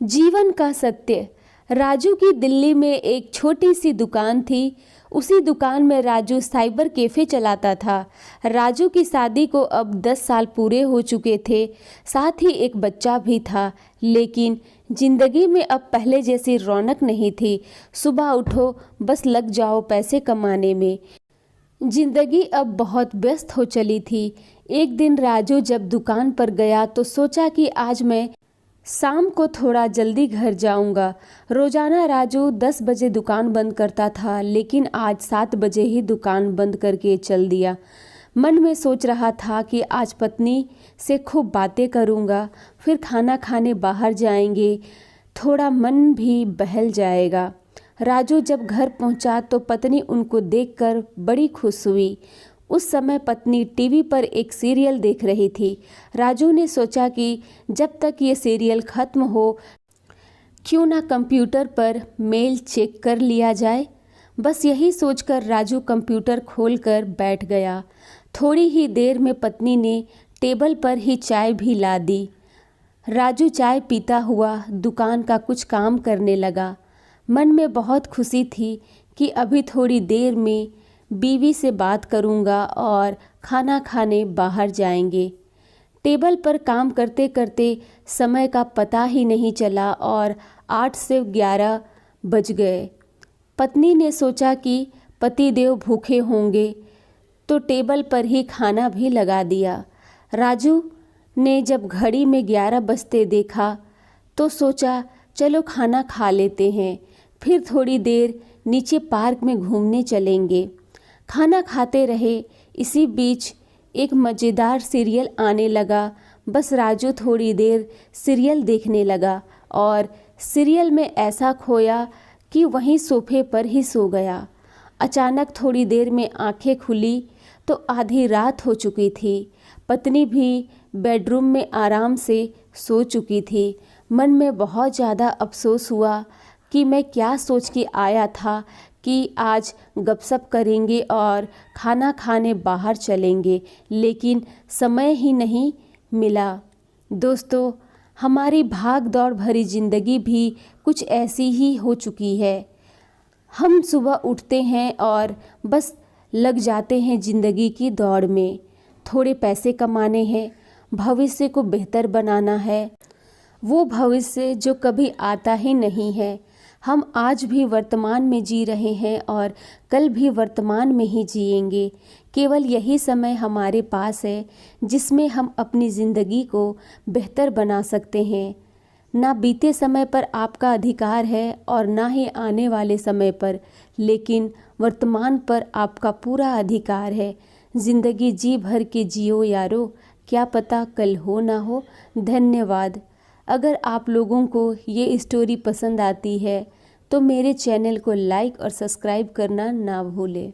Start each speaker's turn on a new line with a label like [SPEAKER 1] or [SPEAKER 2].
[SPEAKER 1] जीवन का सत्य। राजू की दिल्ली में एक छोटी सी दुकान थी। उसी दुकान में राजू साइबर कैफ़े चलाता था। राजू की शादी को अब 10 साल पूरे हो चुके थे, साथ ही एक बच्चा भी था। लेकिन ज़िंदगी में अब पहले जैसी रौनक नहीं थी। सुबह उठो, बस लग जाओ पैसे कमाने में। जिंदगी अब बहुत व्यस्त हो चली थी। एक दिन राजू जब दुकान पर गया तो सोचा कि आज मैं शाम को थोड़ा जल्दी घर जाऊंगा। रोजाना राजू 10 बजे दुकान बंद करता था, लेकिन आज 7 बजे ही दुकान बंद करके चल दिया। मन में सोच रहा था कि आज पत्नी से खूब बातें करूंगा, फिर खाना खाने बाहर जाएंगे, थोड़ा मन भी बहल जाएगा। राजू जब घर पहुंचा तो पत्नी उनको देखकर बड़ी खुश हुई। उस समय पत्नी टीवी पर एक सीरियल देख रही थी। राजू ने सोचा कि जब तक ये सीरियल ख़त्म हो, क्यों ना कंप्यूटर पर मेल चेक कर लिया जाए। बस यही सोचकर राजू कंप्यूटर खोलकर बैठ गया। थोड़ी ही देर में पत्नी ने टेबल पर ही चाय भी ला दी। राजू चाय पीता हुआ दुकान का कुछ काम करने लगा। मन में बहुत खुशी थी कि अभी थोड़ी देर में बीवी से बात करूंगा और खाना खाने बाहर जाएंगे। टेबल पर काम करते करते समय का पता ही नहीं चला और 8 से 11 बज गए। पत्नी ने सोचा कि पतिदेव भूखे होंगे तो टेबल पर ही खाना भी लगा दिया। राजू ने जब घड़ी में 11 बजते देखा तो सोचा चलो खाना खा लेते हैं, फिर थोड़ी देर नीचे पार्क में घूमने चलेंगे। खाना खाते रहे। इसी बीच एक मज़ेदार सीरियल आने लगा। बस राजू थोड़ी देर सीरियल देखने लगा और सीरियल में ऐसा खोया कि वहीं सोफे पर ही सो गया। अचानक थोड़ी देर में आंखें खुली तो आधी रात हो चुकी थी। पत्नी भी बेडरूम में आराम से सो चुकी थी। मन में बहुत ज़्यादा अफसोस हुआ कि मैं क्या सोच के आया था कि आज गपशप करेंगे और खाना खाने बाहर चलेंगे, लेकिन समय ही नहीं मिला। दोस्तों, हमारी भाग दौड़ भरी ज़िंदगी भी कुछ ऐसी ही हो चुकी है। हम सुबह उठते हैं और बस लग जाते हैं ज़िंदगी की दौड़ में। थोड़े पैसे कमाने हैं, भविष्य को बेहतर बनाना है, वो भविष्य जो कभी आता ही नहीं है। हम आज भी वर्तमान में जी रहे हैं और कल भी वर्तमान में ही जिएंगे। केवल यही समय हमारे पास है जिसमें हम अपनी ज़िंदगी को बेहतर बना सकते हैं। ना बीते समय पर आपका अधिकार है और ना ही आने वाले समय पर, लेकिन वर्तमान पर आपका पूरा अधिकार है। ज़िंदगी जी भर के जियो यारो, क्या पता कल हो ना हो। धन्यवाद। अगर आप लोगों को ये स्टोरी पसंद आती है तो मेरे चैनल को लाइक और सब्सक्राइब करना ना भूलें।